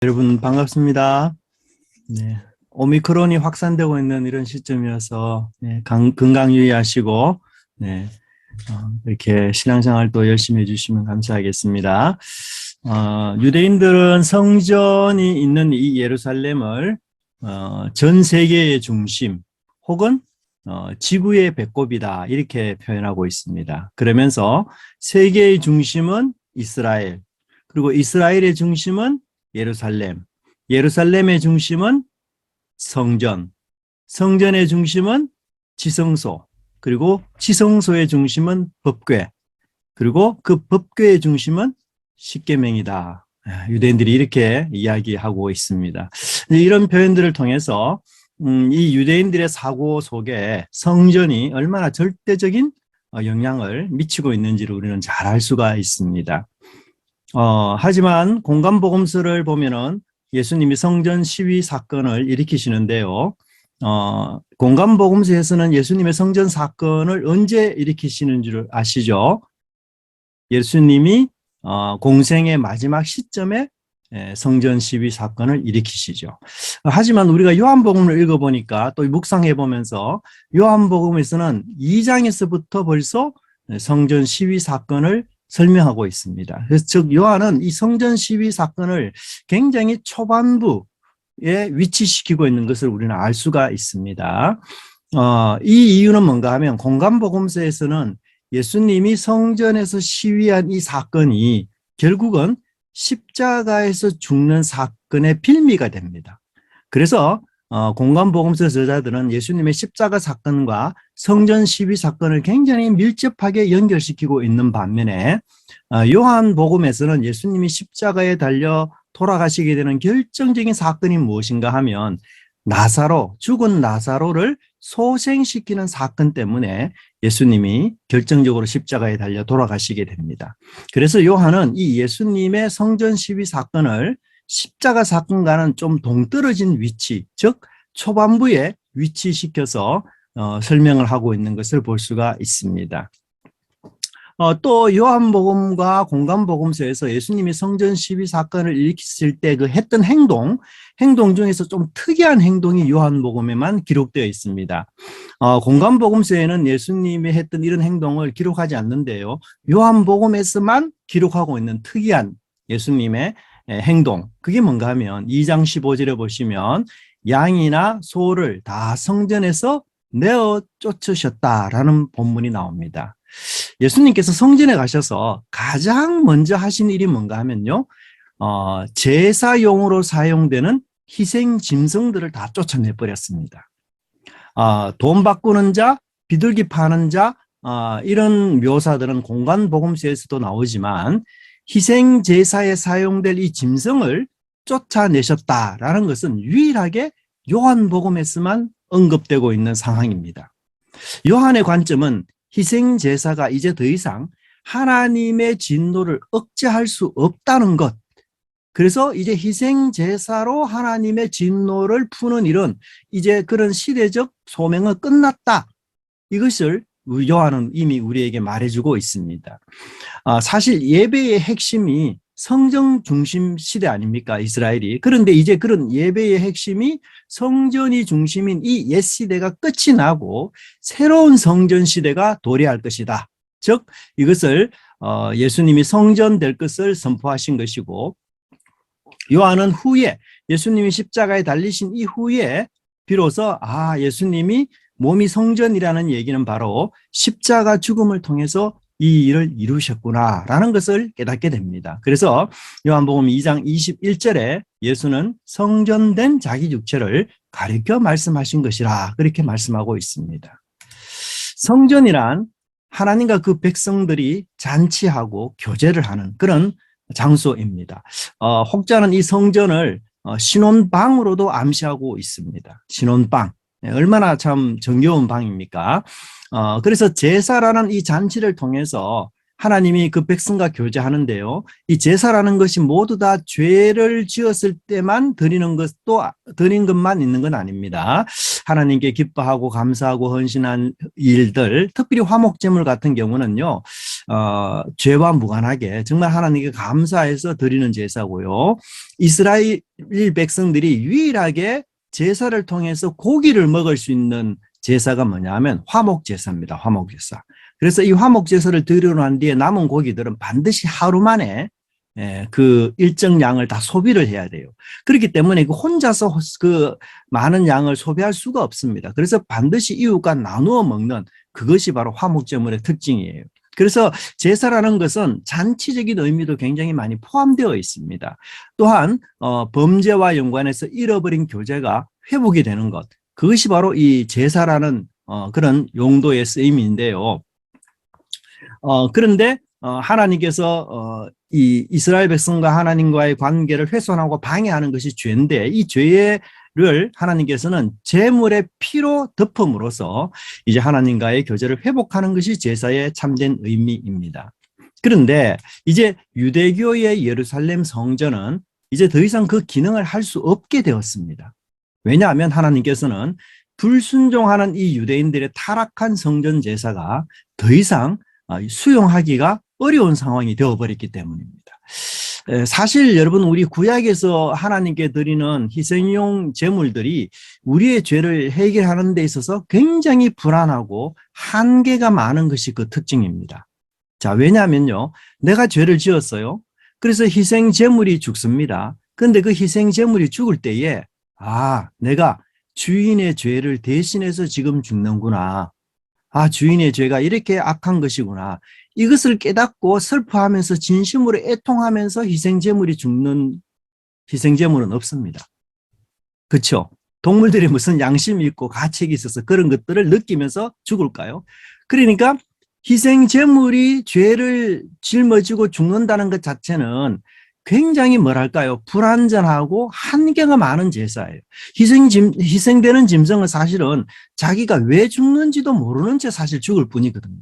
여러분 반갑습니다. 네, 오미크론이 확산되고 있는 이런 시점이어서 건강 유의하시고 이렇게 신앙생활도 열심히 해주시면 감사하겠습니다. 유대인들은 성전이 있는 이 예루살렘을 전 세계의 중심 혹은 지구의 배꼽이다 이렇게 표현하고 있습니다. 그러면서 세계의 중심은 이스라엘, 그리고 이스라엘의 중심은 예루살렘, 예루살렘의 중심은 성전, 성전의 중심은 지성소, 그리고 지성소의 중심은 법궤, 그리고 그 법궤의 중심은 십계명이다. 유대인들이 이렇게 이야기하고 있습니다. 이런 표현들을 통해서 이 유대인들의 사고 속에 성전이 얼마나 절대적인 영향을 미치고 있는지를 우리는 잘 알 수가 있습니다. 하지만 공간복음서를 보면은 예수님이 성전 시위 사건을 일으키시는데요. 공간복음서에서는 예수님의 성전 사건을 언제 일으키시는 줄 아시죠? 예수님이 공생의 마지막 시점에 성전 시위 사건을 일으키시죠. 하지만 우리가 요한복음을 읽어보니까 또 묵상해 보면서 요한복음에서는 2장에서부터 벌써 성전 시위 사건을 설명하고 있습니다. 그래서 즉 요한은 이 성전 시위 사건을 굉장히 초반부에 위치시키고 있는 것을 우리는 알 수가 있습니다. 이 이유는 뭔가 하면 공간복음서에서는 예수님이 성전에서 시위한 이 사건이 결국은 십자가에서 죽는 사건의 빌미가 됩니다. 그래서 공간복음서 저자들은 예수님의 십자가 사건과 성전 시위 사건을 굉장히 밀접하게 연결시키고 있는 반면에 요한복음에서는 예수님이 십자가에 달려 돌아가시게 되는 결정적인 사건이 무엇인가 하면 죽은 나사로를 소생시키는 사건 때문에 예수님이 결정적으로 십자가에 달려 돌아가시게 됩니다. 그래서 요한은 이 예수님의 성전 시위 사건을 십자가 사건과는 좀 동떨어진 위치, 즉 초반부에 위치시켜서 설명을 하고 있는 것을 볼 수가 있습니다. 또 요한복음과 공간복음서에서 예수님이 성전 시위 사건을 일으켰을 때 그 했던 행동 중에서 좀 특이한 행동이 요한복음에만 기록되어 있습니다. 공간복음서에는 예수님이 했던 이런 행동을 기록하지 않는데요. 요한복음에서만 기록하고 있는 특이한 예수님의 행동, 그게 뭔가 하면 2장 15절에 보시면 양이나 소를 다 성전에서 내어 쫓으셨다라는 본문이 나옵니다. 예수님께서 성전에 가셔서 가장 먼저 하신 일이 뭔가 하면요, 제사용으로 사용되는 희생 짐승들을 다 쫓아내 버렸습니다. 돈 바꾸는 자, 비둘기 파는 자, 이런 묘사들은 공간복음서에서도 나오지만 희생 제사에 사용될 이 짐승을 쫓아내셨다라는 것은 유일하게 요한복음에서만 언급되고 있는 상황입니다. 요한의 관점은 희생 제사가 이제 더 이상 하나님의 진노를 억제할 수 없다는 것, 그래서 이제 희생 제사로 하나님의 진노를 푸는 일은 이제 그런 시대적 소명은 끝났다, 이것을 요한은 이미 우리에게 말해주고 있습니다. 사실 예배의 핵심이 성전 중심 시대 아닙니까, 이스라엘이. 그런데 이제 그런 예배의 핵심이 성전이 중심인 이 옛 시대가 끝이 나고 새로운 성전 시대가 도래할 것이다. 즉 이것을 예수님이 성전 될 것을 선포하신 것이고, 요한은 후에 예수님이 십자가에 달리신 이후에 비로소 예수님이 몸이 성전이라는 얘기는 바로 십자가 죽음을 통해서 이 일을 이루셨구나라는 것을 깨닫게 됩니다. 그래서 요한복음 2장 21절에 예수는 성전된 자기 육체를 가리켜 말씀하신 것이라 그렇게 말씀하고 있습니다. 성전이란 하나님과 그 백성들이 잔치하고 교제를 하는 그런 장소입니다. 혹자는 이 성전을 신혼방으로도 암시하고 있습니다. 신혼방. 얼마나 참 정겨운 방입니까? 그래서 제사라는 이 잔치를 통해서 하나님이 그 백성과 교제하는데요. 이 제사라는 것이 모두 다 죄를 지었을 때만 드리는 것만 있는 건 아닙니다. 하나님께 기뻐하고 감사하고 헌신한 일들, 특별히 화목제물 같은 경우는요, 죄와 무관하게 정말 하나님께 감사해서 드리는 제사고요. 이스라엘 백성들이 유일하게 제사를 통해서 고기를 먹을 수 있는 제사가 뭐냐면 화목제사입니다. 화목제사. 그래서 이 화목제사를 드리고 난 뒤에 남은 고기들은 반드시 하루 만에 그 일정 양을 다 소비를 해야 돼요. 그렇기 때문에 그 혼자서 그 많은 양을 소비할 수가 없습니다. 그래서 반드시 이웃과 나누어 먹는 그것이 바로 화목제물의 특징이에요. 그래서 제사라는 것은 잔치적인 의미도 굉장히 많이 포함되어 있습니다. 또한 범죄와 연관해서 잃어버린 교제가 회복이 되는 것, 그것이 바로 이 제사라는 그런 용도의 쓰임인데요. 그런데 하나님께서 이 이스라엘 백성과 하나님과의 관계를 훼손하고 방해하는 것이 죄인데, 이 죄를 하나님께서는 제물의 피로 덮음으로써 이제 하나님과의 교제를 회복하는 것이 제사의 참된 의미입니다. 그런데 이제 유대교의 예루살렘 성전은 이제 더 이상 그 기능을 할 수 없게 되었습니다. 왜냐하면 하나님께서는 불순종하는 이 유대인들의 타락한 성전 제사가 더 이상 수용하기가 어려운 상황이 되어버렸기 때문입니다. 사실 여러분, 우리 구약에서 하나님께 드리는 희생용 제물들이 우리의 죄를 해결하는 데 있어서 굉장히 불안하고 한계가 많은 것이 그 특징입니다. 자, 왜냐하면요, 내가 죄를 지었어요. 그래서 희생 제물이 죽습니다. 그런데 그 희생 제물이 죽을 때에 내가 주인의 죄를 대신해서 지금 죽는구나. 주인의 죄가 이렇게 악한 것이구나. 이것을 깨닫고 슬퍼하면서 진심으로 애통하면서 희생제물이 죽는 희생제물은 없습니다. 그렇죠? 동물들이 무슨 양심이 있고 가책이 있어서 그런 것들을 느끼면서 죽을까요? 그러니까 희생제물이 죄를 짊어지고 죽는다는 것 자체는 굉장히 불완전하고 한계가 많은 제사예요. 희생되는 짐승은 사실은 자기가 왜 죽는지도 모르는 채 사실 죽을 뿐이거든요.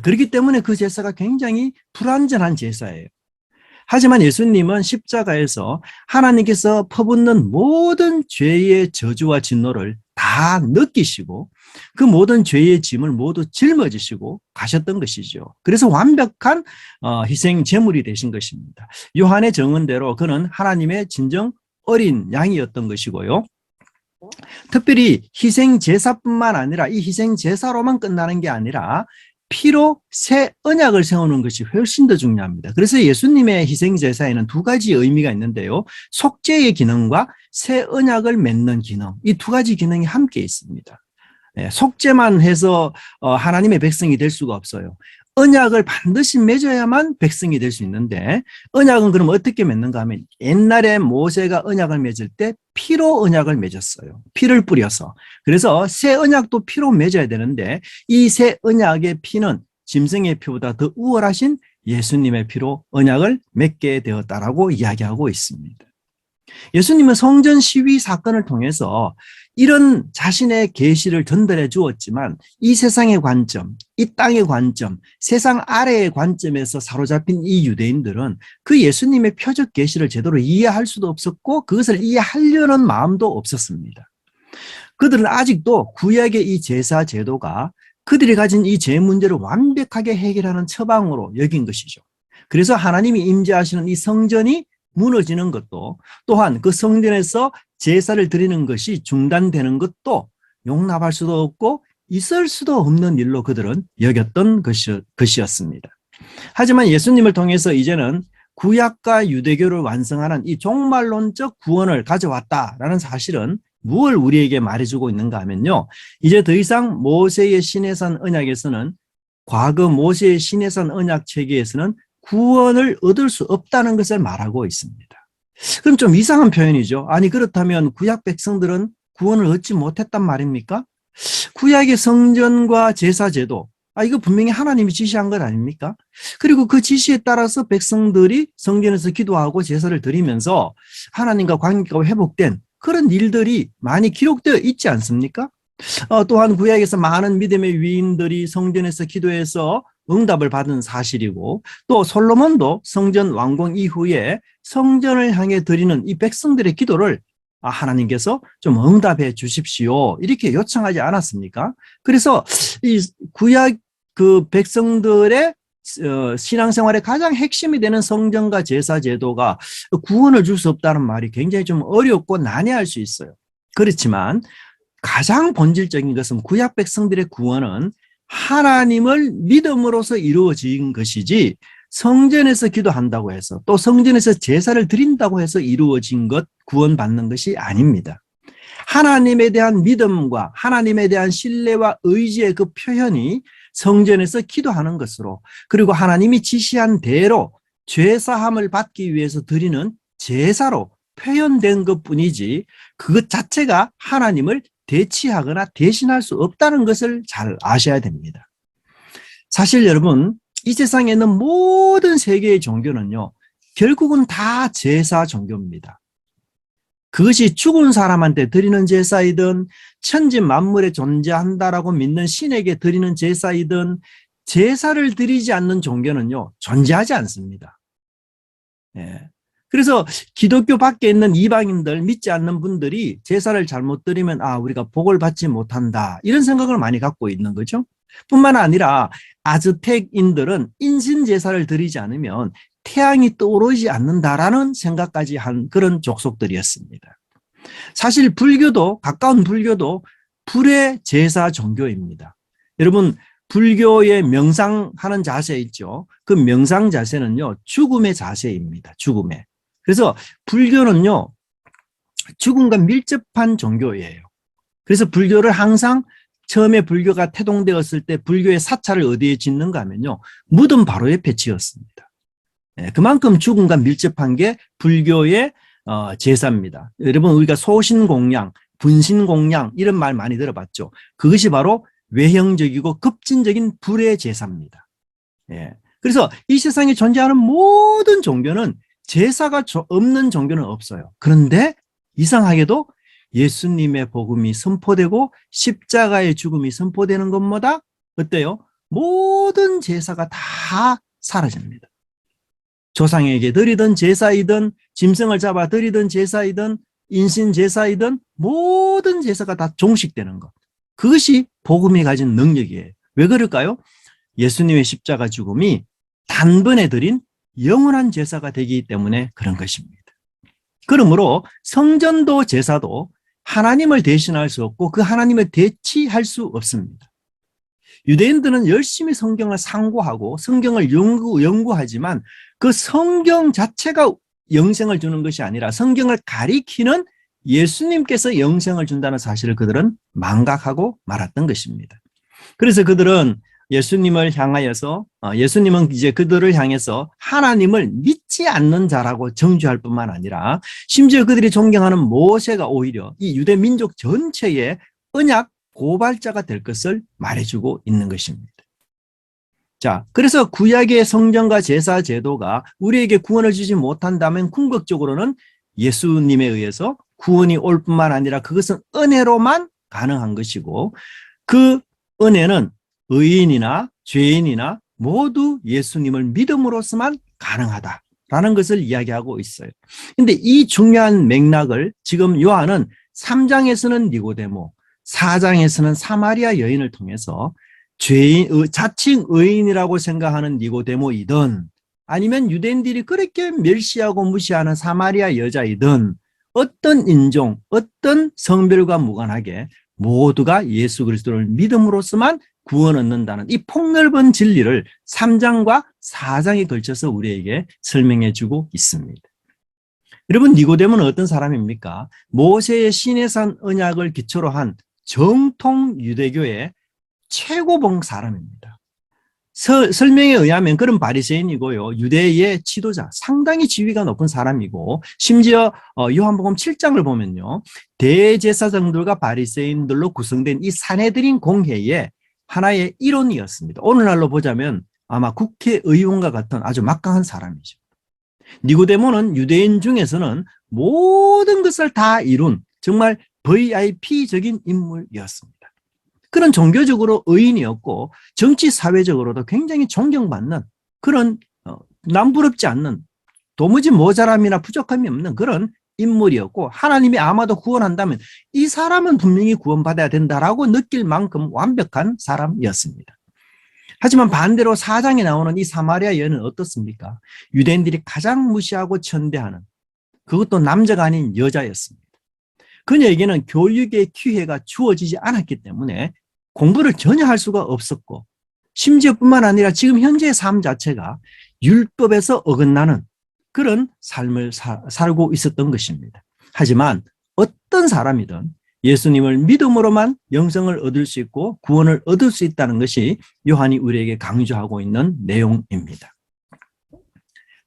그렇기 때문에 그 제사가 굉장히 불완전한 제사예요. 하지만 예수님은 십자가에서 하나님께서 퍼붓는 모든 죄의 저주와 진노를 다 느끼시고 그 모든 죄의 짐을 모두 짊어지시고 가셨던 것이죠. 그래서 완벽한 희생 제물이 되신 것입니다. 요한의 정언대로 그는 하나님의 진정 어린 양이었던 것이고요. 특별히 희생 제사뿐만 아니라 이 희생 제사로만 끝나는 게 아니라 피로 새 언약을 세우는 것이 훨씬 더 중요합니다. 그래서 예수님의 희생 제사에는 두 가지 의미가 있는데요. 속죄의 기능과 새 언약을 맺는 기능, 이 두 가지 기능이 함께 있습니다. 속죄만 해서 하나님의 백성이 될 수가 없어요. 언약을 반드시 맺어야만 백성이 될 수 있는데, 언약은 그럼 어떻게 맺는가 하면 옛날에 모세가 언약을 맺을 때 피로 언약을 맺었어요. 피를 뿌려서. 그래서 새 언약도 피로 맺어야 되는데 이 새 언약의 피는 짐승의 피보다 더 우월하신 예수님의 피로 언약을 맺게 되었다라고 이야기하고 있습니다. 예수님은 성전 시위 사건을 통해서 이런 자신의 계시를 전달해 주었지만 이 세상의 관점, 이 땅의 관점, 세상 아래의 관점에서 사로잡힌 이 유대인들은 그 예수님의 표적 계시를 제대로 이해할 수도 없었고 그것을 이해하려는 마음도 없었습니다. 그들은 아직도 구약의 이 제사 제도가 그들이 가진 이 죄 문제를 완벽하게 해결하는 처방으로 여긴 것이죠. 그래서 하나님이 임재하시는 이 성전이 무너지는 것도, 또한 그 성전에서 제사를 드리는 것이 중단되는 것도 용납할 수도 없고 있을 수도 없는 일로 그들은 여겼던 것이었습니다. 하지만 예수님을 통해서 이제는 구약과 유대교를 완성하는 이 종말론적 구원을 가져왔다라는 사실은 무엇을 우리에게 말해주고 있는가 하면요, 이제 더 이상 모세의 시내산 언약에서는, 과거 모세의 시내산 언약 체계에서는 구원을 얻을 수 없다는 것을 말하고 있습니다. 그럼 좀 이상한 표현이죠. 아니, 그렇다면 구약 백성들은 구원을 얻지 못했단 말입니까? 구약의 성전과 제사 제도, 이거 분명히 하나님이 지시한 것 아닙니까? 그리고 그 지시에 따라서 백성들이 성전에서 기도하고 제사를 드리면서 하나님과 관계가 회복된 그런 일들이 많이 기록되어 있지 않습니까? 또한 구약에서 많은 믿음의 위인들이 성전에서 기도해서 응답을 받은 사실이고, 또 솔로몬도 성전 완공 이후에 성전을 향해 드리는 이 백성들의 기도를 하나님께서 좀 응답해 주십시오, 이렇게 요청하지 않았습니까? 그래서 이 구약 그 백성들의 신앙생활의 가장 핵심이 되는 성전과 제사 제도가 구원을 줄 수 없다는 말이 굉장히 좀 어렵고 난해할 수 있어요. 그렇지만 가장 본질적인 것은 구약 백성들의 구원은 하나님을 믿음으로써 이루어진 것이지, 성전에서 기도한다고 해서 또 성전에서 제사를 드린다고 해서 이루어진 것, 구원받는 것이 아닙니다. 하나님에 대한 믿음과 하나님에 대한 신뢰와 의지의 그 표현이 성전에서 기도하는 것으로, 그리고 하나님이 지시한 대로 죄사함을 받기 위해서 드리는 제사로 표현된 것뿐이지, 그것 자체가 하나님을 대치하거나 대신할 수 없다는 것을 잘 아셔야 됩니다. 사실 여러분, 이 세상에 있는 모든 세계의 종교는요, 결국은 다 제사 종교입니다. 그것이 죽은 사람한테 드리는 제사이든, 천지 만물에 존재한다라고 믿는 신에게 드리는 제사이든, 제사를 드리지 않는 종교는요, 존재하지 않습니다. 예. 그래서 기독교 밖에 있는 이방인들, 믿지 않는 분들이 제사를 잘못 드리면 우리가 복을 받지 못한다, 이런 생각을 많이 갖고 있는 거죠. 뿐만 아니라 아즈텍인들은 인신 제사를 드리지 않으면 태양이 떠오르지 않는다라는 생각까지 한 그런 족속들이었습니다. 사실 불교도, 가까운 불교도 불의 제사 종교입니다. 여러분, 불교의 명상하는 자세 있죠. 그 명상 자세는요, 죽음의 자세입니다. 죽음의. 그래서 불교는요, 죽음과 밀접한 종교예요. 그래서 불교를 항상 처음에 불교가 태동되었을 때 불교의 사찰을 어디에 짓는가 하면요, 무덤 바로 옆에 지었습니다. 그만큼 죽음과 밀접한 게 불교의 제사입니다. 여러분, 우리가 소신공양, 분신공양 이런 말 많이 들어봤죠. 그것이 바로 외형적이고 급진적인 불의 제사입니다. 그래서 이 세상에 존재하는 모든 종교는 제사가 없는 종교는 없어요. 그런데 이상하게도 예수님의 복음이 선포되고 십자가의 죽음이 선포되는 것마다 어때요? 모든 제사가 다 사라집니다. 조상에게 드리던 제사이든, 짐승을 잡아 드리던 제사이든, 인신 제사이든, 모든 제사가 다 종식되는 것. 그것이 복음이 가진 능력이에요. 왜 그럴까요? 예수님의 십자가 죽음이 단번에 드린 영원한 제사가 되기 때문에 그런 것입니다. 그러므로 성전도 제사도 하나님을 대신할 수 없고 그 하나님을 대치할 수 없습니다. 유대인들은 열심히 성경을 상고하고 성경을 연구하지만 그 성경 자체가 영생을 주는 것이 아니라 성경을 가리키는 예수님께서 영생을 준다는 사실을 그들은 망각하고 말았던 것입니다. 그래서 그들은 예수님을 향하여서, 예수님은 이제 그들을 향해서 하나님을 믿지 않는 자라고 정죄할 뿐만 아니라 심지어 그들이 존경하는 모세가 오히려 이 유대 민족 전체의 언약 고발자가 될 것을 말해주고 있는 것입니다. 자, 그래서 구약의 성전과 제사 제도가 우리에게 구원을 주지 못한다면 궁극적으로는 예수님에 의해서 구원이 올 뿐만 아니라 그것은 은혜로만 가능한 것이고, 그 은혜는 의인이나 죄인이나 모두 예수님을 믿음으로서만 가능하다라는 것을 이야기하고 있어요. 그런데 이 중요한 맥락을 지금 요한은 3장에서는 니고데모, 4장에서는 사마리아 여인을 통해서 죄인, 자칭 의인이라고 생각하는 니고데모이든 아니면 유대인들이 그렇게 멸시하고 무시하는 사마리아 여자이든 어떤 인종, 어떤 성별과 무관하게 모두가 예수 그리스도를 믿음으로서만 구원 얻는다는 이 폭넓은 진리를 3장과 4장에 걸쳐서 우리에게 설명해 주고 있습니다. 여러분, 니고데모는 어떤 사람입니까? 모세의 시내산 언약을 기초로 한 정통 유대교의 최고봉 사람입니다. 설명에 의하면 그런 바리새인이고요, 유대의 지도자, 상당히 지위가 높은 사람이고, 심지어 요한복음 7장을 보면요, 대제사장들과 바리새인들로 구성된 이 산헤드린 공회의 하나의 일원이었습니다. 오늘날로 보자면 아마 국회의원과 같은 아주 막강한 사람이죠. 니고데모는 유대인 중에서는 모든 것을 다 이룬 정말 VIP적인 인물이었습니다. 그런 종교적으로 의인이었고 정치 사회적으로도 굉장히 존경받는 그런 남부럽지 않는 도무지 모자람이나 부족함이 없는 그런 인물이었고 하나님이 아마도 구원한다면 이 사람은 분명히 구원받아야 된다라고 느낄 만큼 완벽한 사람이었습니다. 하지만 반대로 4장에 나오는 이 사마리아 여인은 어떻습니까? 유대인들이 가장 무시하고 천대하는 그것도 남자가 아닌 여자였습니다. 그녀에게는 교육의 기회가 주어지지 않았기 때문에 공부를 전혀 할 수가 없었고 심지어 뿐만 아니라 지금 현재의 삶 자체가 율법에서 어긋나는 그런 삶을 살고 있었던 것입니다. 하지만 어떤 사람이든 예수님을 믿음으로만 영생을 얻을 수 있고 구원을 얻을 수 있다는 것이 요한이 우리에게 강조하고 있는 내용입니다.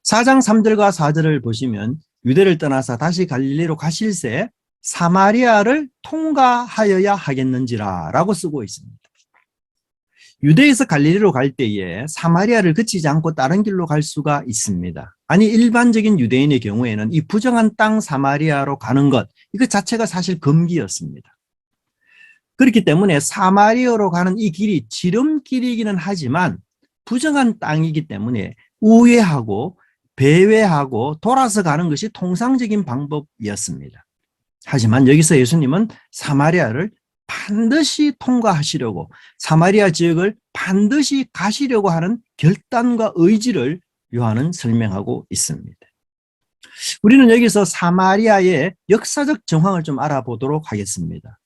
4장 3절과 4절을 보시면 유대를 떠나서 다시 갈릴리로 가실새 사마리아를 통과하여야 하겠는지라 라고 쓰고 있습니다. 유대에서 갈릴리로 갈 때에 사마리아를 거치지 않고 다른 길로 갈 수가 있습니다. 아니 일반적인 유대인의 경우에는 이 부정한 땅 사마리아로 가는 것 이것 자체가 사실 금기였습니다. 그렇기 때문에 사마리아로 가는 이 길이 지름길이기는 하지만 부정한 땅이기 때문에 우회하고 배회하고 돌아서 가는 것이 통상적인 방법이었습니다. 하지만 여기서 예수님은 사마리아를 반드시 통과하시려고 사마리아 지역을 반드시 가시려고 하는 결단과 의지를 요한은 설명하고 있습니다. 우리는 여기서 사마리아의 역사적 정황을 좀 알아보도록 하겠습니다.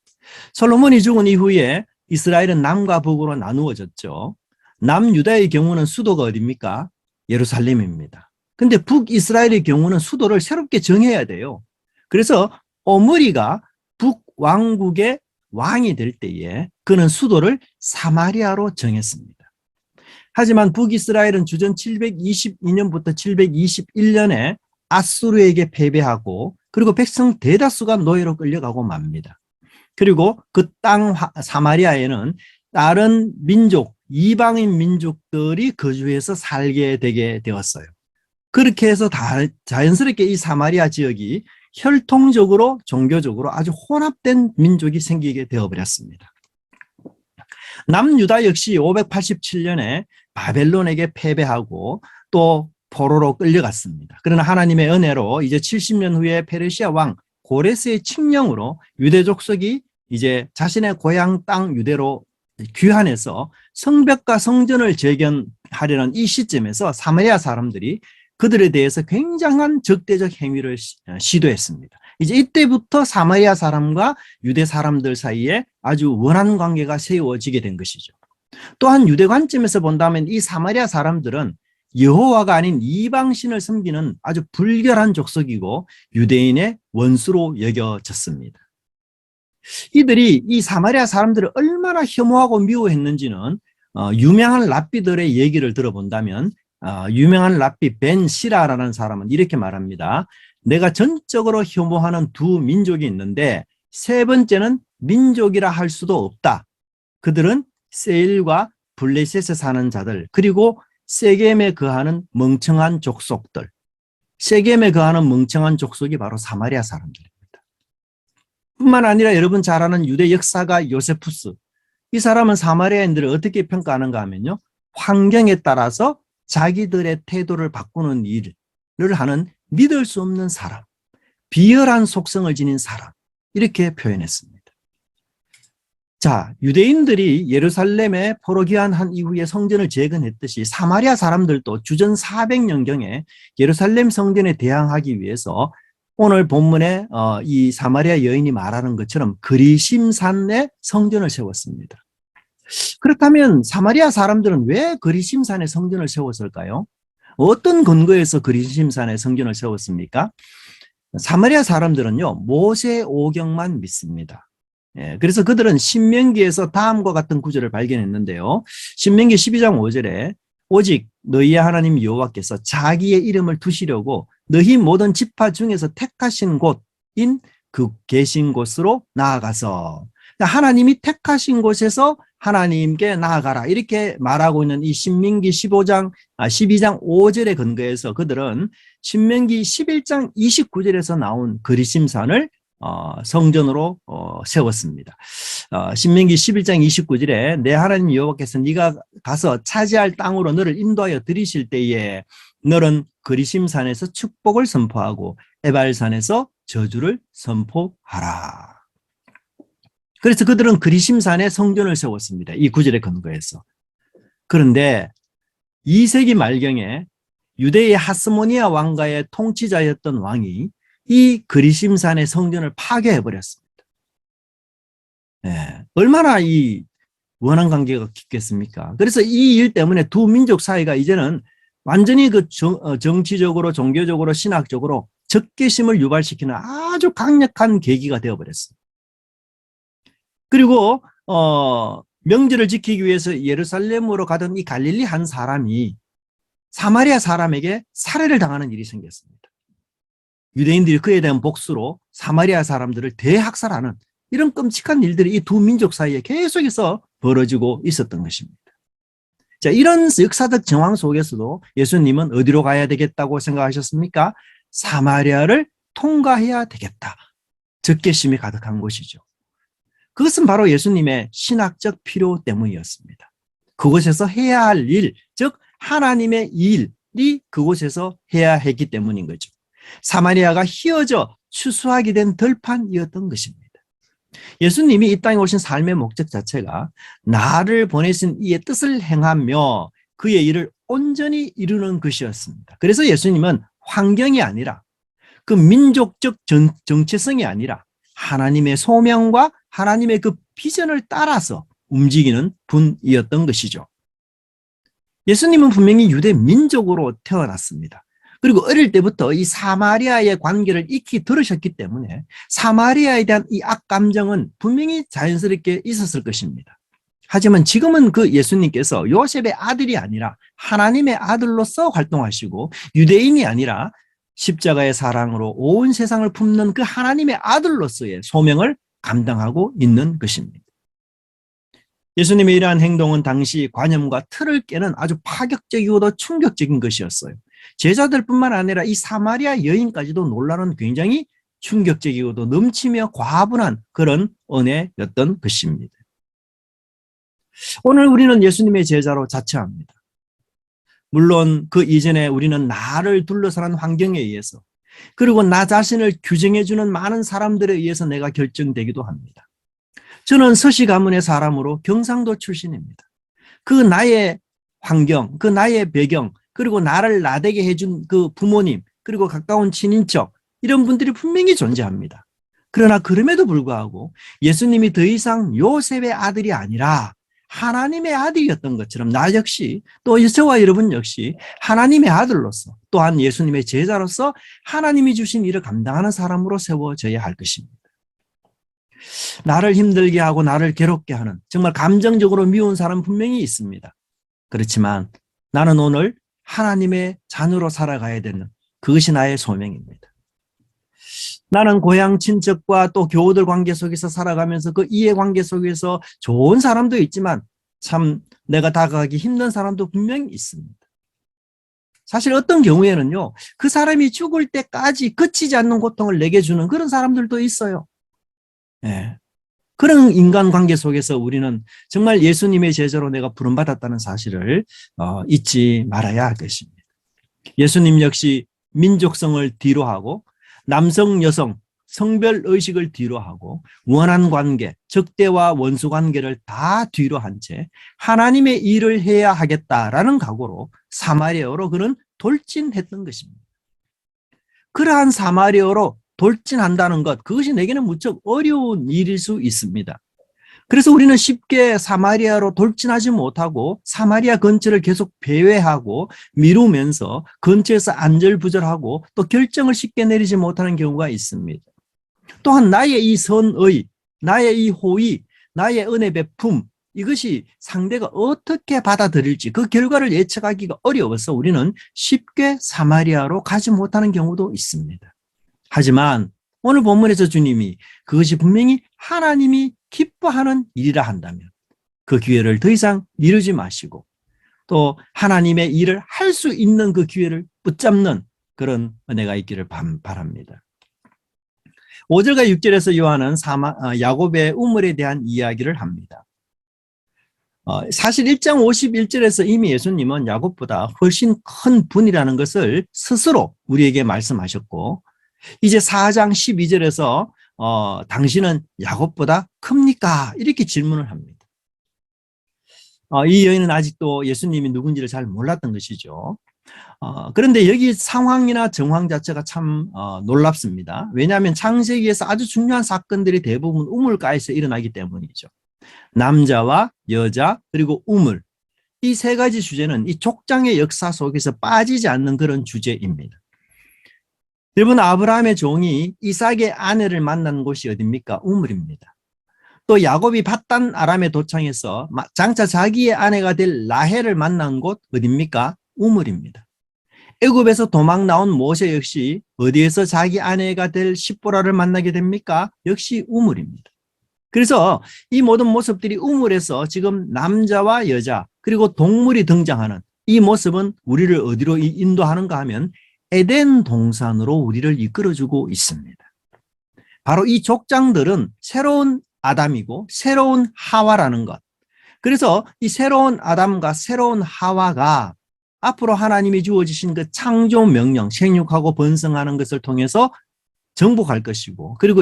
솔로몬이 죽은 이후에 이스라엘은 남과 북으로 나누어졌죠. 남유다의 경우는 수도가 어디입니까? 예루살렘입니다. 근데 북이스라엘의 경우는 수도를 새롭게 정해야 돼요. 그래서 오므리가 북왕국의 왕이 될 때에 그는 수도를 사마리아로 정했습니다. 하지만 북이스라엘은 주전 722년부터 721년에 아수르에게 패배하고 그리고 백성 대다수가 노예로 끌려가고 맙니다. 그리고 그 땅 사마리아에는 다른 민족, 이방인 민족들이 거주해서 살게 되게 되었어요. 그렇게 해서 자연스럽게 이 사마리아 지역이 혈통적으로 종교적으로 아주 혼합된 민족이 생기게 되어버렸습니다. 남유다 역시 587년에 바벨론에게 패배하고 또 포로로 끌려갔습니다. 그러나 하나님의 은혜로 이제 70년 후에 페르시아 왕 고레스의 칙령으로 유대 족속이 이제 자신의 고향 땅 유대로 귀환해서 성벽과 성전을 재건하려는 이 시점에서 사마리아 사람들이 그들에 대해서 굉장한 적대적 행위를 시도했습니다. 이제 이때부터 사마리아 사람과 유대 사람들 사이에 아주 원한 관계가 세워지게 된 것이죠. 또한 유대 관점에서 본다면 이 사마리아 사람들은 여호와가 아닌 이방신을 섬기는 아주 불결한 족속이고 유대인의 원수로 여겨졌습니다. 이들이 이 사마리아 사람들을 얼마나 혐오하고 미워했는지는 유명한 랍비들의 얘기를 들어본다면 유명한 랍비 벤 시라라는 사람은 이렇게 말합니다. 내가 전적으로 혐오하는 두 민족이 있는데 세 번째는 민족이라 할 수도 없다. 그들은 세일과 블레셋에 사는 자들 그리고 세겜에 거하는 멍청한 족속들. 세겜에 거하는 멍청한 족속이 바로 사마리아 사람들입니다. 뿐만 아니라 여러분 잘 아는 유대 역사가 요세푸스. 이 사람은 사마리아인들을 어떻게 평가하는가 하면요. 환경에 따라서 자기들의 태도를 바꾸는 일을 하는 믿을 수 없는 사람, 비열한 속성을 지닌 사람 이렇게 표현했습니다. 자, 유대인들이 예루살렘에 포로 귀환한 이후에 성전을 재건했듯이 사마리아 사람들도 주전 400년경에 예루살렘 성전에 대항하기 위해서 오늘 본문에 이 사마리아 여인이 말하는 것처럼 그리심산에 성전을 세웠습니다. 그렇다면 사마리아 사람들은 왜 그리심산에 성전을 세웠을까요? 어떤 근거에서 그리심산에 성전을 세웠습니까? 사마리아 사람들은요, 모세 오경만 믿습니다. 그래서 그들은 신명기에서 다음과 같은 구절을 발견했는데요. 신명기 12장 5절에 오직 너희의 하나님 여호와께서 자기의 이름을 두시려고 너희 모든 지파 중에서 택하신 곳인 그 계신 곳으로 나아가서 하나님이 택하신 곳에서 하나님께 나아가라 이렇게 말하고 있는 이 신명기 12장 5절에 근거해서 그들은 신명기 11장 29절에서 나온 그리심산을 성전으로 세웠습니다. 신명기 11장 29절에 내 하나님 여호와께서 네가 가서 차지할 땅으로 너를 인도하여 들이실 때에 너는 그리심산에서 축복을 선포하고 에발산에서 저주를 선포하라. 그래서 그들은 그리심산에 성전을 세웠습니다. 이 구절에 근거해서. 그런데 2세기 말경에 유대의 하스모니아 왕가의 통치자였던 왕이 이 그리심산의 성전을 파괴해버렸습니다. 네, 얼마나 이 원한 관계가 깊겠습니까? 그래서 이 일 때문에 두 민족 사이가 이제는 완전히 그 정치적으로, 종교적으로, 신학적으로 적개심을 유발시키는 아주 강력한 계기가 되어버렸습니다. 그리고 명절을 지키기 위해서 예루살렘으로 가던 이 갈릴리 한 사람이 사마리아 사람에게 살해를 당하는 일이 생겼습니다. 유대인들이 그에 대한 복수로 사마리아 사람들을 대학살하는 이런 끔찍한 일들이 이 두 민족 사이에 계속해서 벌어지고 있었던 것입니다. 자, 이런 역사적 정황 속에서도 예수님은 어디로 가야 되겠다고 생각하셨습니까? 사마리아를 통과해야 되겠다. 적개심이 가득한 곳이죠. 그것은 바로 예수님의 신학적 필요 때문이었습니다. 그곳에서 해야 할 일, 즉 하나님의 일이 그곳에서 해야 했기 때문인 거죠. 사마리아가 휘어져 추수하게 된 들판이었던 것입니다. 예수님이 이 땅에 오신 삶의 목적 자체가 나를 보내신 이의 뜻을 행하며 그의 일을 온전히 이루는 것이었습니다. 그래서 예수님은 환경이 아니라 그 민족적 정체성이 아니라 하나님의 소명과 하나님의 그 비전을 따라서 움직이는 분이었던 것이죠. 예수님은 분명히 유대 민족으로 태어났습니다. 그리고 어릴 때부터 이 사마리아의 관계를 익히 들으셨기 때문에 사마리아에 대한 이 악감정은 분명히 자연스럽게 있었을 것입니다. 하지만 지금은 그 예수님께서 요셉의 아들이 아니라 하나님의 아들로서 활동하시고 유대인이 아니라 십자가의 사랑으로 온 세상을 품는 그 하나님의 아들로서의 소명을 감당하고 있는 것입니다. 예수님의 이러한 행동은 당시 관념과 틀을 깨는 아주 파격적이고도 충격적인 것이었어요. 제자들뿐만 아니라 이 사마리아 여인까지도 놀라는 굉장히 충격적이고도 넘치며 과분한 그런 은혜였던 것입니다. 오늘 우리는 예수님의 제자로 자처합니다. 물론 그 이전에 우리는 나를 둘러싸는 환경에 의해서 그리고 나 자신을 규정해주는 많은 사람들에 의해서 내가 결정되기도 합니다. 저는 서씨 가문의 사람으로 경상도 출신입니다. 그 나의 환경, 그 나의 배경, 그리고 나를 나되게 해준 그 부모님, 그리고 가까운 친인척, 이런 분들이 분명히 존재합니다. 그러나 그럼에도 불구하고 예수님이 더 이상 요셉의 아들이 아니라 하나님의 아들이었던 것처럼 나 역시 또 저와 여러분 역시 하나님의 아들로서 또한 예수님의 제자로서 하나님이 주신 일을 감당하는 사람으로 세워져야 할 것입니다. 나를 힘들게 하고 나를 괴롭게 하는 정말 감정적으로 미운 사람 분명히 있습니다. 그렇지만 나는 오늘 하나님의 자녀로 살아가야 되는 그것이 나의 소명입니다. 나는 고향 친척과 또 교우들 관계 속에서 살아가면서 그 이해관계 속에서 좋은 사람도 있지만 참 내가 다가가기 힘든 사람도 분명히 있습니다. 사실 어떤 경우에는요, 그 사람이 죽을 때까지 그치지 않는 고통을 내게 주는 그런 사람들도 있어요. 네. 그런 인간관계 속에서 우리는 정말 예수님의 제자로 내가 부름받았다는 사실을 잊지 말아야 할 것입니다. 예수님 역시 민족성을 뒤로하고 남성, 여성, 성별의식을 뒤로하고 원한 관계, 적대와 원수 관계를 다 뒤로한 채 하나님의 일을 해야 하겠다라는 각오로 사마리아로 그는 돌진했던 것입니다. 그러한 사마리아로 돌진한다는 것, 그것이 내게는 무척 어려운 일일 수 있습니다. 그래서 우리는 쉽게 사마리아로 돌진하지 못하고 사마리아 근처를 계속 배회하고 미루면서 근처에서 안절부절하고 또 결정을 쉽게 내리지 못하는 경우가 있습니다. 또한 나의 이 선의, 나의 이 호의, 나의 은혜 베품, 이것이 상대가 어떻게 받아들일지 그 결과를 예측하기가 어려워서 우리는 쉽게 사마리아로 가지 못하는 경우도 있습니다. 하지만 오늘 본문에서 주님이 그것이 분명히 하나님이 기뻐하는 일이라 한다면 그 기회를 더 이상 미루지 마시고 또 하나님의 일을 할 수 있는 그 기회를 붙잡는 그런 은혜가 있기를 바랍니다. 5절과 6절에서 요한은 야곱의 우물에 대한 이야기를 합니다. 사실 1장 51절에서 이미 예수님은 야곱보다 훨씬 큰 분이라는 것을 스스로 우리에게 말씀하셨고, 이제 4장 12절에서 당신은 야곱보다 큽니까? 이렇게 질문을 합니다. 이 여인은 아직도 예수님이 누군지를 잘 몰랐던 것이죠. 그런데 여기 상황이나 정황 자체가 참 놀랍습니다. 왜냐하면 창세기에서 아주 중요한 사건들이 대부분 우물가에서 일어나기 때문이죠. 남자와 여자 그리고 우물, 이 세 가지 주제는 이 족장의 역사 속에서 빠지지 않는 그런 주제입니다. 여러분, 아브라함의 종이 이삭의 아내를 만난 곳이 어디입니까? 우물입니다. 또 야곱이 밧단 아람에 도착해서 장차 자기의 아내가 될 라헬을 만난 곳 어디입니까? 우물입니다. 애굽에서 도망 나온 모세 역시 어디에서 자기 아내가 될 십보라를 만나게 됩니까? 역시 우물입니다. 그래서 이 모든 모습들이 우물에서 지금 남자와 여자 그리고 동물이 등장하는 이 모습은 우리를 어디로 인도하는가 하면 에덴 동산으로 우리를 이끌어주고 있습니다. 바로 이 족장들은 새로운 아담이고 새로운 하와라는 것. 그래서 이 새로운 아담과 새로운 하와가 앞으로 하나님이 주어주신 그 창조 명령, 생육하고 번성하는 것을 통해서 정복할 것이고, 그리고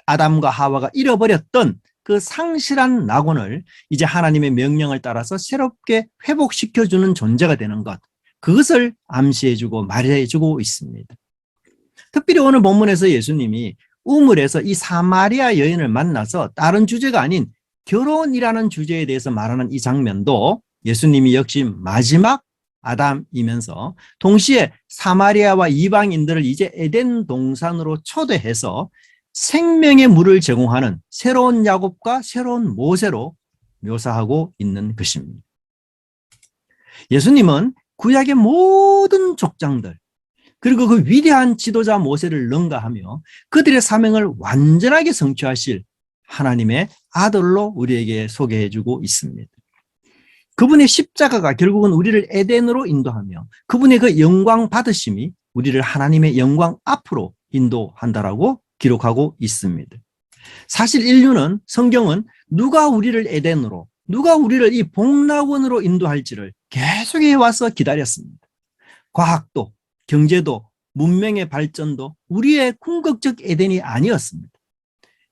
아담과 하와가 잃어버렸던 그 상실한 낙원을 이제 하나님의 명령을 따라서 새롭게 회복시켜주는 존재가 되는 것, 그것을 암시해주고 말해주고 있습니다. 특별히 오늘 본문에서 예수님이 우물에서 이 사마리아 여인을 만나서 다른 주제가 아닌 결혼이라는 주제에 대해서 말하는 이 장면도 예수님이 역시 마지막 아담이면서 동시에 사마리아와 이방인들을 이제 에덴 동산으로 초대해서 생명의 물을 제공하는 새로운 야곱과 새로운 모세로 묘사하고 있는 것입니다. 예수님은 구약의 모든 족장들 그리고 그 위대한 지도자 모세를 능가하며 그들의 사명을 완전하게 성취하실 하나님의 아들로 우리에게 소개해주고 있습니다. 그분의 십자가가 결국은 우리를 에덴으로 인도하며 그분의 그 영광 받으심이 우리를 하나님의 영광 앞으로 인도한다라고 기록하고 있습니다. 사실 인류는, 성경은 누가 우리를 에덴으로, 누가 우리를 이 복락원으로 인도할지를 계속해 와서 기다렸습니다. 과학도, 경제도, 문명의 발전도 우리의 궁극적 에덴이 아니었습니다.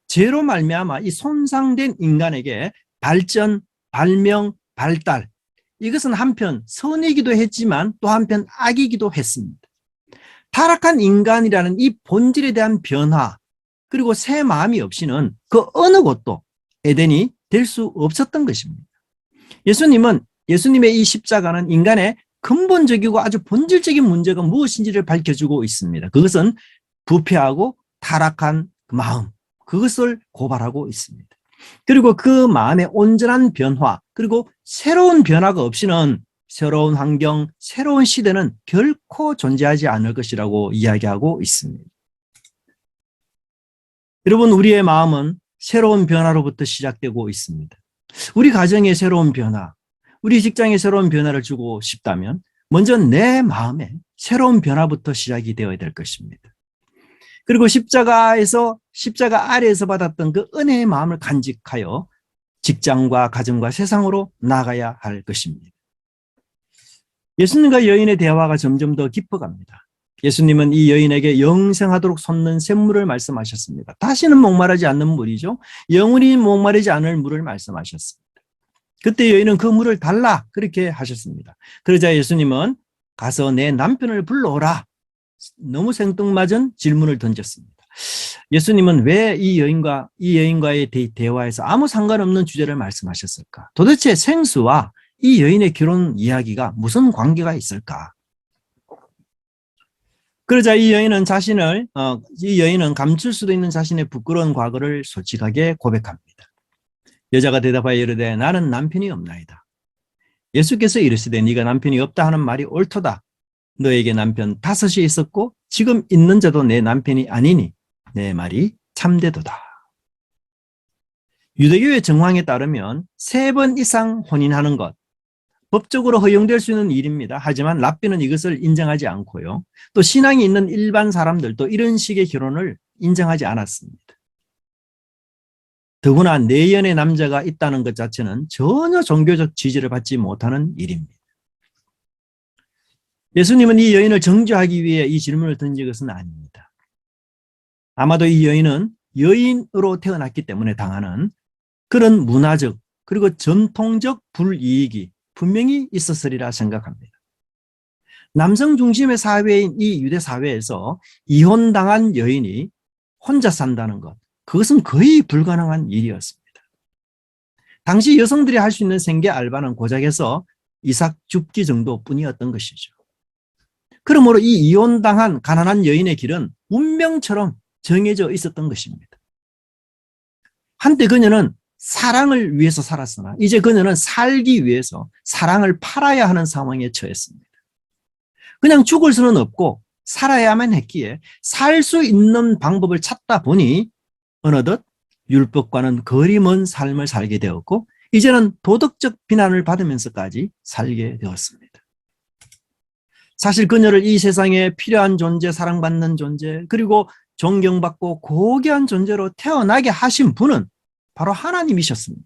죄로 말미암아 이 손상된 인간에게 발전, 발명, 발달, 이것은 한편 선이기도 했지만 또 한편 악이기도 했습니다. 타락한 인간이라는 이 본질에 대한 변화 그리고 새 마음이 없이는 그 어느 곳도 에덴이 될 수 없었던 것입니다. 예수님의 이 십자가는 인간의 근본적이고 아주 본질적인 문제가 무엇인지를 밝혀주고 있습니다. 그것은 부패하고 타락한 마음, 그것을 고발하고 있습니다. 그리고 그 마음의 온전한 변화, 그리고 새로운 변화가 없이는 새로운 환경, 새로운 시대는 결코 존재하지 않을 것이라고 이야기하고 있습니다. 여러분, 우리의 마음은 새로운 변화로부터 시작되고 있습니다. 우리 가정의 새로운 변화, 우리 직장의 새로운 변화를 주고 싶다면 먼저 내 마음에 새로운 변화부터 시작이 되어야 될 것입니다. 그리고 십자가 아래에서 받았던 그 은혜의 마음을 간직하여 직장과 가정과 세상으로 나가야 할 것입니다. 예수님과 여인의 대화가 점점 더 깊어갑니다. 예수님은 이 여인에게 영생하도록 솟는 샘물을 말씀하셨습니다. 다시는 목마르지 않는 물이죠. 영원히 목마르지 않을 물을 말씀하셨습니다. 그때 여인은 그 물을 달라 그렇게 하셨습니다. 그러자 예수님은 가서 내 남편을 불러오라. 너무 생뚱맞은 질문을 던졌습니다. 예수님은 왜 이 여인과의 대화에서 아무 상관없는 주제를 말씀하셨을까? 도대체 생수와 이 여인의 결혼 이야기가 무슨 관계가 있을까? 그러자 이 여인은 감출 수도 있는 자신의 부끄러운 과거를 솔직하게 고백합니다. 여자가 대답하여 이르되 나는 남편이 없나이다. 예수께서 이르시되 네가 남편이 없다 하는 말이 옳도다. 너에게 남편 5이 있었고 지금 있는 자도 내 남편이 아니니 내 말이 참되도다. 유대교의 정황에 따르면 3번 이상 혼인하는 것, 법적으로 허용될 수 있는 일입니다. 하지만 랍비는 이것을 인정하지 않고요. 또 신앙이 있는 일반 사람들도 이런 식의 결혼을 인정하지 않았습니다. 더구나 내연의 남자가 있다는 것 자체는 전혀 종교적 지지를 받지 못하는 일입니다. 예수님은 이 여인을 정죄하기 위해 이 질문을 던진 것은 아닙니다. 아마도 이 여인은 여인으로 태어났기 때문에 당하는 그런 문화적 그리고 전통적 불이익이 분명히 있었으리라 생각합니다. 남성 중심의 사회인 이 유대 사회에서 이혼당한 여인이 혼자 산다는 것, 그것은 거의 불가능한 일이었습니다. 당시 여성들이 할 수 있는 생계 알바는 고작해서 이삭 줍기 정도뿐이었던 것이죠. 그러므로 이 이혼당한 가난한 여인의 길은 운명처럼 정해져 있었던 것입니다. 한때 그녀는 사랑을 위해서 살았으나 이제 그녀는 살기 위해서 사랑을 팔아야 하는 상황에 처했습니다. 그냥 죽을 수는 없고 살아야만 했기에 살 수 있는 방법을 찾다 보니 어느덧 율법과는 거리 먼 삶을 살게 되었고 이제는 도덕적 비난을 받으면서까지 살게 되었습니다. 사실 그녀를 이 세상에 필요한 존재, 사랑받는 존재, 그리고 존경받고 고귀한 존재로 태어나게 하신 분은 바로 하나님이셨습니다.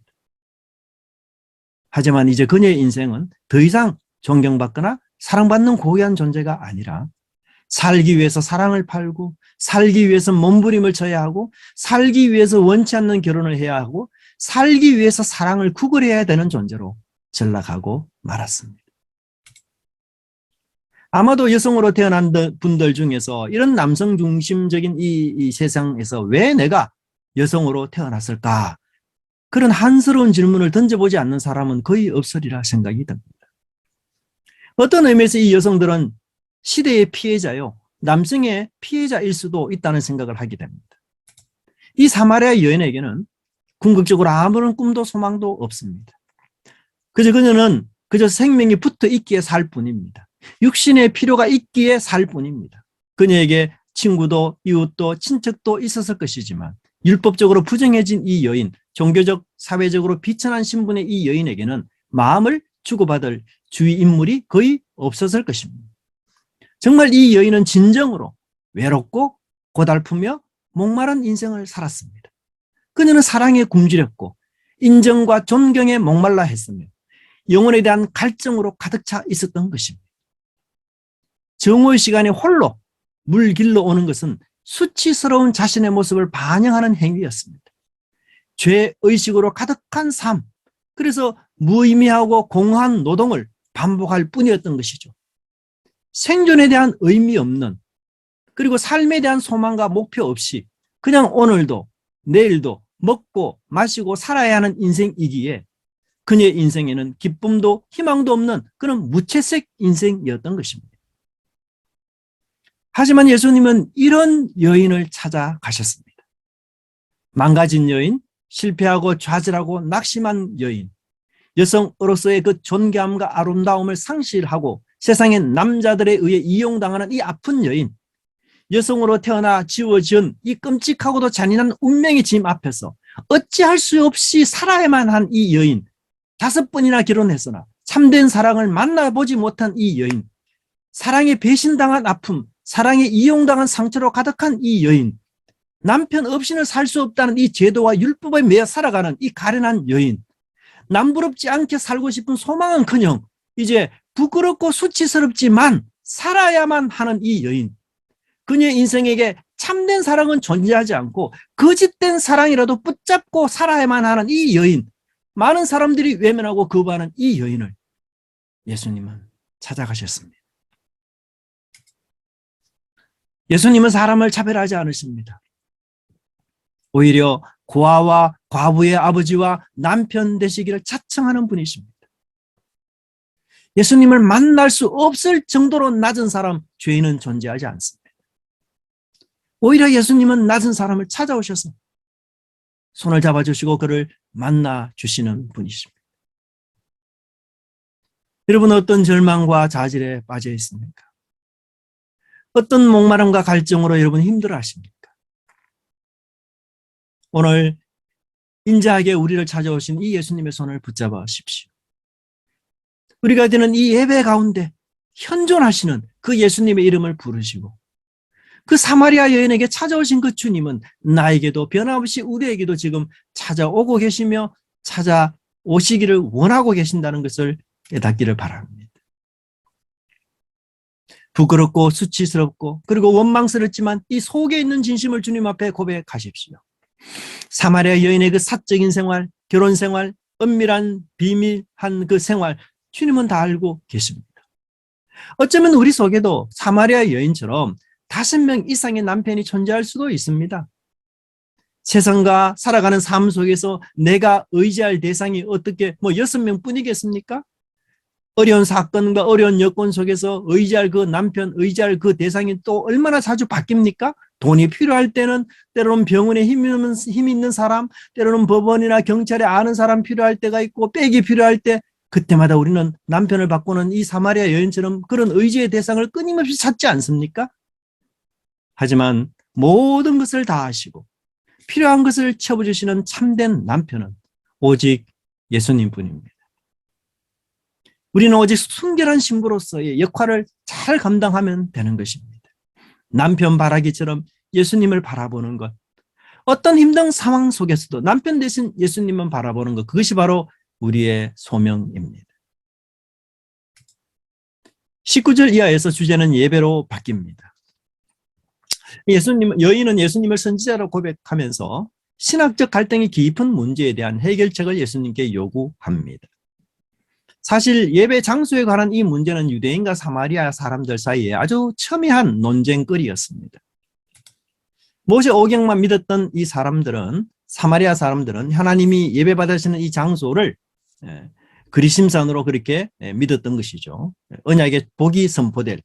하지만 이제 그녀의 인생은 더 이상 존경받거나 사랑받는 고귀한 존재가 아니라 살기 위해서 사랑을 팔고 살기 위해서 몸부림을 쳐야 하고 살기 위해서 원치 않는 결혼을 해야 하고 살기 위해서 사랑을 구걸해야 되는 존재로 전락하고 말았습니다. 아마도 여성으로 태어난 분들 중에서 이런 남성 중심적인 이 세상에서 왜 내가 여성으로 태어났을까? 그런 한스러운 질문을 던져보지 않는 사람은 거의 없으리라 생각이 듭니다. 어떤 의미에서 이 여성들은 시대의 피해자요, 남성의 피해자일 수도 있다는 생각을 하게 됩니다. 이 사마리아 여인에게는 궁극적으로 아무런 꿈도 소망도 없습니다. 그녀는 생명이 붙어 있기에 살 뿐입니다. 육신의 필요가 있기에 살 뿐입니다. 그녀에게 친구도 이웃도 친척도 있었을 것이지만 율법적으로 부정해진 이 여인, 종교적 사회적으로 비천한 신분의 이 여인에게는 마음을 주고받을 주위 인물이 거의 없었을 것입니다. 정말 이 여인은 진정으로 외롭고 고달프며 목마른 인생을 살았습니다. 그녀는 사랑에 굶주렸고 인정과 존경에 목말라 했으며 영혼에 대한 갈증으로 가득 차 있었던 것입니다. 정오의 시간에 홀로 물 길러 오는 것은 수치스러운 자신의 모습을 반영하는 행위였습니다. 죄의식으로 가득한 삶, 그래서 무의미하고 공허한 노동을 반복할 뿐이었던 것이죠. 생존에 대한 의미 없는, 그리고 삶에 대한 소망과 목표 없이 그냥 오늘도 내일도 먹고 마시고 살아야 하는 인생이기에 그녀의 인생에는 기쁨도 희망도 없는 그런 무채색 인생이었던 것입니다. 하지만 예수님은 이런 여인을 찾아가셨습니다. 망가진 여인, 실패하고 좌절하고 낙심한 여인, 여성으로서의 그 존귀함과 아름다움을 상실하고 세상의 남자들에 의해 이용당하는 이 아픈 여인, 여성으로 태어나 지어지은 이 끔찍하고도 잔인한 운명의 짐 앞에서 어찌할 수 없이 살아야만 한 이 여인, 5번이나 결혼했으나 참된 사랑을 만나보지 못한 이 여인, 사랑에 배신당한 아픔, 사랑에 이용당한 상처로 가득한 이 여인, 남편 없이는 살 수 없다는 이 제도와 율법에 매여 살아가는 이 가련한 여인, 남부럽지 않게 살고 싶은 소망은커녕 이제 부끄럽고 수치스럽지만 살아야만 하는 이 여인, 그녀의 인생에게 참된 사랑은 존재하지 않고 거짓된 사랑이라도 붙잡고 살아야만 하는 이 여인, 많은 사람들이 외면하고 거부하는 이 여인을 예수님은 찾아가셨습니다. 예수님은 사람을 차별하지 않으십니다. 오히려 고아와 과부의 아버지와 남편 되시기를 자청하는 분이십니다. 예수님을 만날 수 없을 정도로 낮은 사람, 죄인은 존재하지 않습니다. 오히려 예수님은 낮은 사람을 찾아오셔서 손을 잡아주시고 그를 만나주시는 분이십니다. 여러분, 어떤 절망과 좌절에 빠져 있습니까? 어떤 목마름과 갈증으로 여러분 힘들어하십니까? 오늘 인자하게 우리를 찾아오신 이 예수님의 손을 붙잡으십시오. 우리가 드는 이 예배 가운데 현존하시는 그 예수님의 이름을 부르시고 그 사마리아 여인에게 찾아오신 그 주님은 나에게도 변함없이 우리에게도 지금 찾아오고 계시며 찾아오시기를 원하고 계신다는 것을 깨닫기를 바랍니다. 부끄럽고 수치스럽고 그리고 원망스럽지만 이 속에 있는 진심을 주님 앞에 고백하십시오. 사마리아 여인의 그 사적인 생활, 결혼 생활, 은밀한 비밀한 그 생활 주님은 다 알고 계십니다. 어쩌면 우리 속에도 사마리아 여인처럼 5명 이상의 남편이 존재할 수도 있습니다. 세상과 살아가는 삶 속에서 내가 의지할 대상이 어떻게 6명 뿐이겠습니까? 어려운 사건과 어려운 여건 속에서 의지할 그 남편, 의지할 그 대상이 또 얼마나 자주 바뀝니까? 돈이 필요할 때는 때로는 병원에 힘 있는 사람, 때로는 법원이나 경찰에 아는 사람 필요할 때가 있고 백이 필요할 때 그때마다 우리는 남편을 바꾸는 이 사마리아 여인처럼 그런 의지의 대상을 끊임없이 찾지 않습니까? 하지만 모든 것을 다 하시고 필요한 것을 채워주시는 참된 남편은 오직 예수님뿐입니다. 우리는 오직 순결한 신부로서의 역할을 잘 감당하면 되는 것입니다. 남편 바라기처럼 예수님을 바라보는 것, 어떤 힘든 상황 속에서도 남편 대신 예수님만 바라보는 것, 그것이 바로 우리의 소명입니다. 19절 이하에서 주제는 예배로 바뀝니다. 여인은 예수님을 선지자로 고백하면서 신학적 갈등이 깊은 문제에 대한 해결책을 예수님께 요구합니다. 사실 예배 장소에 관한 이 문제는 유대인과 사마리아 사람들 사이에 아주 첨예한 논쟁거리였습니다. 모세 오경만 믿었던 이 사람들은, 사마리아 사람들은 하나님이 예배받으시는 이 장소를 그리심산으로 그렇게 믿었던 것이죠. 언약의 복이 선포될.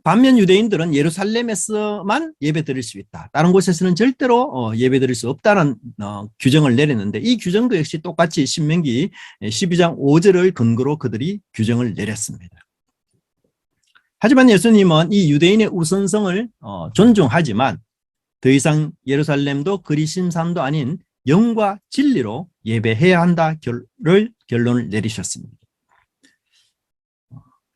반면 유대인들은 예루살렘에서만 예배 드릴 수 있다. 다른 곳에서는 절대로 예배 드릴 수 없다는 규정을 내렸는데 이 규정도 역시 똑같이 신명기 12장 5절을 근거로 그들이 규정을 내렸습니다. 하지만 예수님은 이 유대인의 우선성을 존중하지만 더 이상 예루살렘도 그리심산도 아닌 영과 진리로 예배해야 한다 결론을 내리셨습니다.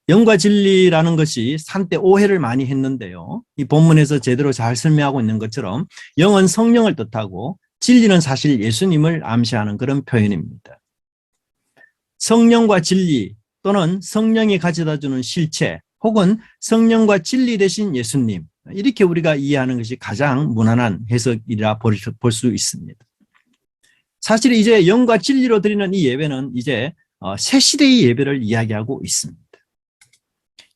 영과 진리라는 것이 한때 오해를 많이 했는데요. 이 본문에서 제대로 잘 설명하고 있는 것처럼 영은 성령을 뜻하고 진리는 사실 예수님을 암시하는 그런 표현입니다. 성령과 진리 또는 성령이 가져다주는 실체 혹은 성령과 진리 대신 예수님, 이렇게 우리가 이해하는 것이 가장 무난한 해석이라 볼 수 있습니다. 사실 이제 영과 진리로 드리는 이 예배는 이제 새 시대의 예배를 이야기하고 있습니다.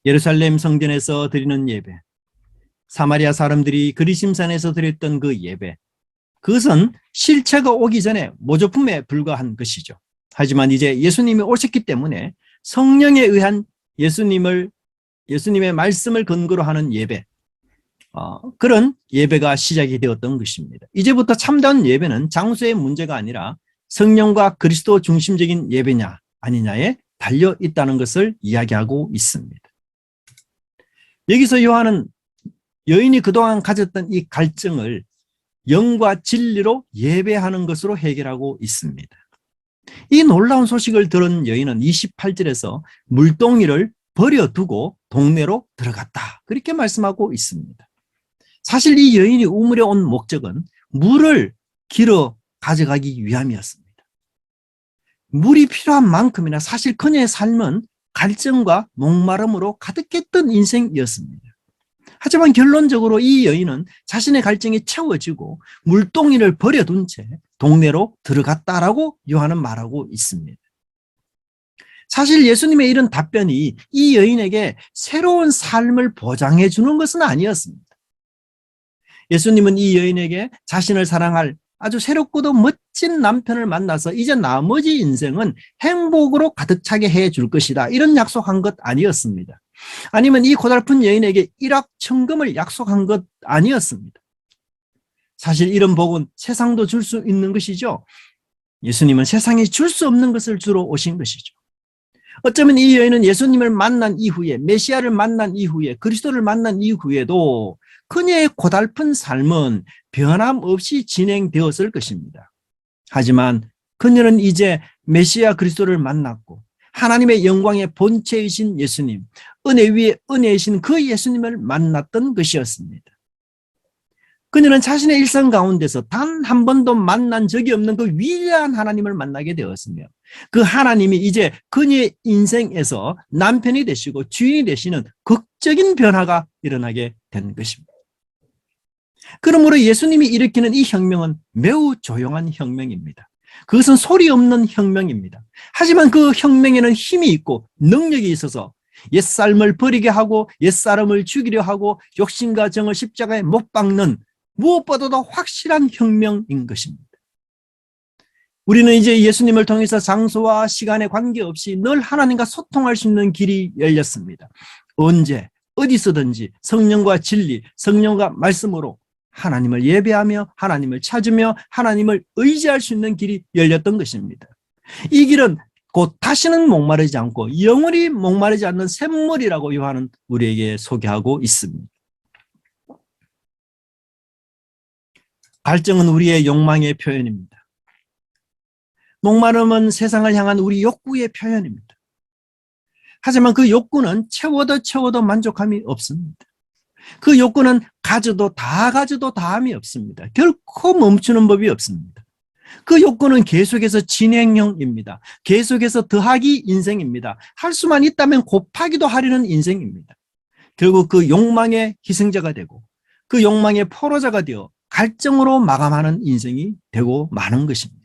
예루살렘 성전에서 드리는 예배, 사마리아 사람들이 그리심산에서 드렸던 그 예배, 그것은 실체가 오기 전에 모조품에 불과한 것이죠. 하지만 이제 예수님이 오셨기 때문에 성령에 의한 예수님의 말씀을 근거로 하는 예배, 그런 예배가 시작이 되었던 것입니다. 이제부터 참다운 예배는 장소의 문제가 아니라 성령과 그리스도 중심적인 예배냐 아니냐에 달려 있다는 것을 이야기하고 있습니다. 여기서 요한은 여인이 그동안 가졌던 이 갈증을 영과 진리로 예배하는 것으로 해결하고 있습니다. 이 놀라운 소식을 들은 여인은 28절에서 물동이를 버려두고 동네로 들어갔다, 그렇게 말씀하고 있습니다. 사실 이 여인이 우물에 온 목적은 물을 길어 가져가기 위함이었습니다. 물이 필요한 만큼이나 사실 그녀의 삶은 갈증과 목마름으로 가득했던 인생이었습니다. 하지만 결론적으로 이 여인은 자신의 갈증이 채워지고 물동이를 버려둔 채 동네로 들어갔다라고 요한은 말하고 있습니다. 사실 예수님의 이런 답변이 이 여인에게 새로운 삶을 보장해 주는 것은 아니었습니다. 예수님은 이 여인에게 자신을 사랑할 아주 새롭고도 멋진 남편을 만나서 이제 나머지 인생은 행복으로 가득 차게 해줄 것이다, 이런 약속한 것 아니었습니다. 아니면 이 고달픈 여인에게 일확천금을 약속한 것 아니었습니다. 사실 이런 복은 세상도 줄 수 있는 것이죠. 예수님은 세상이 줄 수 없는 것을 주러 오신 것이죠. 어쩌면 이 여인은 예수님을 만난 이후에, 메시아를 만난 이후에, 그리스도를 만난 이후에도 그녀의 고달픈 삶은 변함없이 진행되었을 것입니다. 하지만 그녀는 이제 메시아 그리스도를 만났고 하나님의 영광의 본체이신 예수님, 은혜 위에 은혜이신 그 예수님을 만났던 것이었습니다. 그녀는 자신의 일상 가운데서 단 한 번도 만난 적이 없는 그 위대한 하나님을 만나게 되었으며 그 하나님이 이제 그녀의 인생에서 남편이 되시고 주인이 되시는 극적인 변화가 일어나게 된 것입니다. 그러므로 예수님이 일으키는 이 혁명은 매우 조용한 혁명입니다. 그것은 소리 없는 혁명입니다. 하지만 그 혁명에는 힘이 있고 능력이 있어서 옛삶을 버리게 하고 옛사람을 죽이려 하고 욕심과 정을 십자가에 못 박는 무엇보다도 확실한 혁명인 것입니다. 우리는 이제 예수님을 통해서 장소와 시간에 관계없이 늘 하나님과 소통할 수 있는 길이 열렸습니다. 언제 어디서든지 성령과 진리, 성령과 말씀으로 하나님을 예배하며 하나님을 찾으며 하나님을 의지할 수 있는 길이 열렸던 것입니다. 이 길은 곧 다시는 목마르지 않고 영원히 목마르지 않는 샘물이라고 요한은 우리에게 소개하고 있습니다. 갈증은 우리의 욕망의 표현입니다. 목마름은 세상을 향한 우리 욕구의 표현입니다. 하지만 그 욕구는 채워도 만족함이 없습니다. 그 욕구는 가져도 다함이 없습니다. 결코 멈추는 법이 없습니다. 그 욕구는 계속해서 진행형입니다. 계속해서 더하기 인생입니다. 할 수만 있다면 곱하기도 하려는 인생입니다. 결국 그 욕망의 희생자가 되고 그 욕망의 포로자가 되어 갈증으로 마감하는 인생이 되고 마는 것입니다.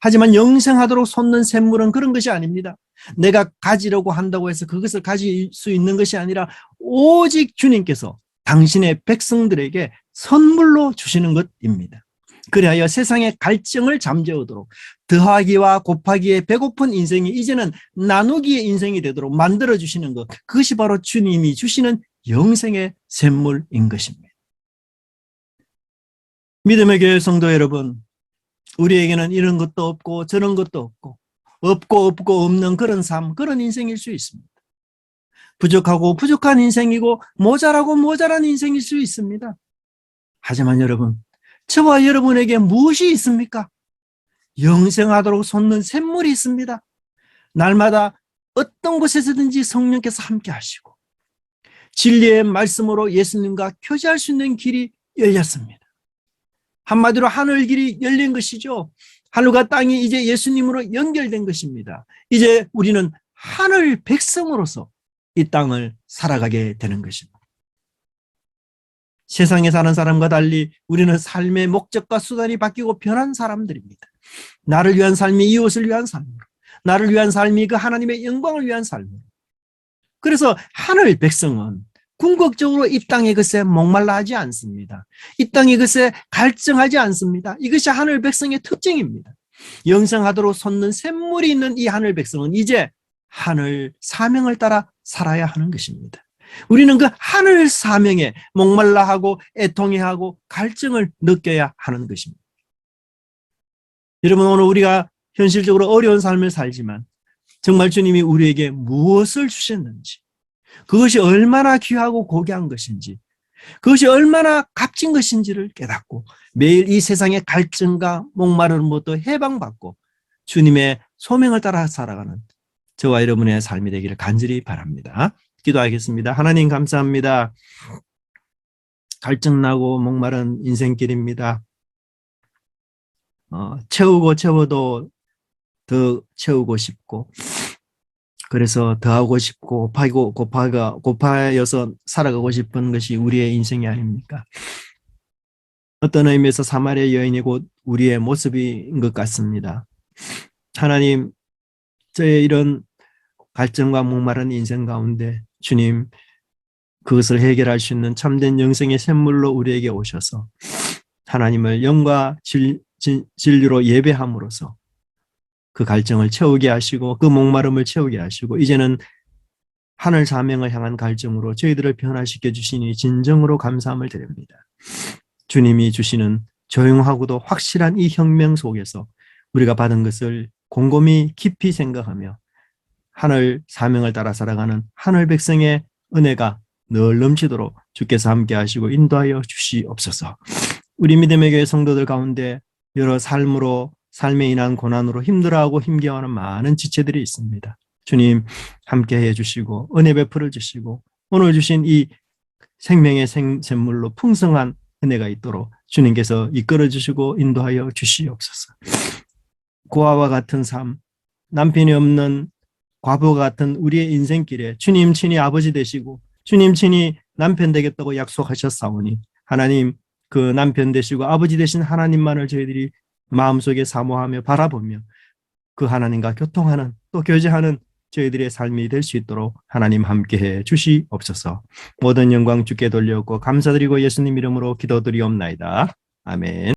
하지만 영생하도록 솟는 샘물은 그런 것이 아닙니다. 내가 가지려고 한다고 해서 그것을 가질 수 있는 것이 아니라 오직 주님께서 당신의 백성들에게 선물로 주시는 것입니다. 그리하여 세상의 갈증을 잠재우도록 더하기와 곱하기에 배고픈 인생이 이제는 나누기의 인생이 되도록 만들어주시는 것, 그것이 바로 주님이 주시는 영생의 샘물인 것입니다. 믿음의 교회 성도 여러분, 우리에게는 이런 것도 없고 저런 것도 없고 없는 그런 삶, 그런 인생일 수 있습니다. 부족하고 부족한 인생이고 모자라고 모자란 인생일 수 있습니다. 하지만 여러분, 저와 여러분에게 무엇이 있습니까? 영생하도록 솟는 샘물이 있습니다. 날마다 어떤 곳에서든지 성령께서 함께 하시고 진리의 말씀으로 예수님과 교제할 수 있는 길이 열렸습니다. 한마디로 하늘 길이 열린 것이죠. 하늘과 땅이 이제 예수님으로 연결된 것입니다. 이제 우리는 하늘 백성으로서 이 땅을 살아가게 되는 것입니다. 세상에 사는 사람과 달리 우리는 삶의 목적과 수단이 바뀌고 변한 사람들입니다. 나를 위한 삶이 이웃을 위한 삶으로, 나를 위한 삶이 그 하나님의 영광을 위한 삶으로. 그래서 하늘 백성은 궁극적으로 이 땅의 것에 목말라 하지 않습니다. 이 땅의 것에 갈증하지 않습니다. 이것이 하늘 백성의 특징입니다. 영생하도록 솟는 샘물이 있는 이 하늘 백성은 이제 하늘 사명을 따라 살아야 하는 것입니다. 우리는 그 하늘 사명에 목말라하고 애통해하고 갈증을 느껴야 하는 것입니다. 여러분, 오늘 우리가 현실적으로 어려운 삶을 살지만 정말 주님이 우리에게 무엇을 주셨는지, 그것이 얼마나 귀하고 고귀한 것인지, 그것이 얼마나 값진 것인지를 깨닫고 매일 이 세상의 갈증과 목마름부터 해방받고 주님의 소명을 따라 살아가는 저와 여러분의 삶이 되기를 간절히 바랍니다. 기도하겠습니다. 하나님 감사합니다. 갈증나고 목마른 인생길입니다. 채워도 더 채우고 싶고, 그래서 더 하고 싶고 곱하여서 살아가고 싶은 것이 우리의 인생이 아닙니까? 어떤 의미에서 사마리아 여인이 곧 우리의 모습인 것 같습니다. 하나님, 저의 이런 갈증과 목마른 인생 가운데 주님, 그것을 해결할 수 있는 참된 영생의 샘물로 우리에게 오셔서 하나님을 영과 진리로 예배함으로써 그 갈증을 채우게 하시고 그 목마름을 채우게 하시고 이제는 하늘 사명을 향한 갈증으로 저희들을 변화시켜 주시니 진정으로 감사함을 드립니다. 주님이 주시는 조용하고도 확실한 이 혁명 속에서 우리가 받은 것을 곰곰이 깊이 생각하며 하늘 사명을 따라 살아가는 하늘 백성의 은혜가 늘 넘치도록 주께서 함께 하시고 인도하여 주시옵소서. 우리 믿음의 교회 성도들 가운데 여러 삶으로 삶에 인한 고난으로 힘들어하고 힘겨워하는 많은 지체들이 있습니다. 주님 함께 해주시고 은혜 베풀어 주시고 오늘 주신 이 생명의 샘물로 풍성한 은혜가 있도록 주님께서 이끌어 주시고 인도하여 주시옵소서. 고아와 같은 삶, 남편이 없는 과부와 같은 우리의 인생길에 주님 친히 아버지 되시고 주님 친히 남편 되겠다고 약속하셨사오니 하나님 그 남편 되시고 아버지 되신 하나님만을 저희들이 마음속에 사모하며 바라보며 그 하나님과 교통하는 또 교제하는 저희들의 삶이 될 수 있도록 하나님 함께해 주시옵소서. 모든 영광 주께 돌려고 감사드리고 예수님 이름으로 기도드리옵나이다. 아멘.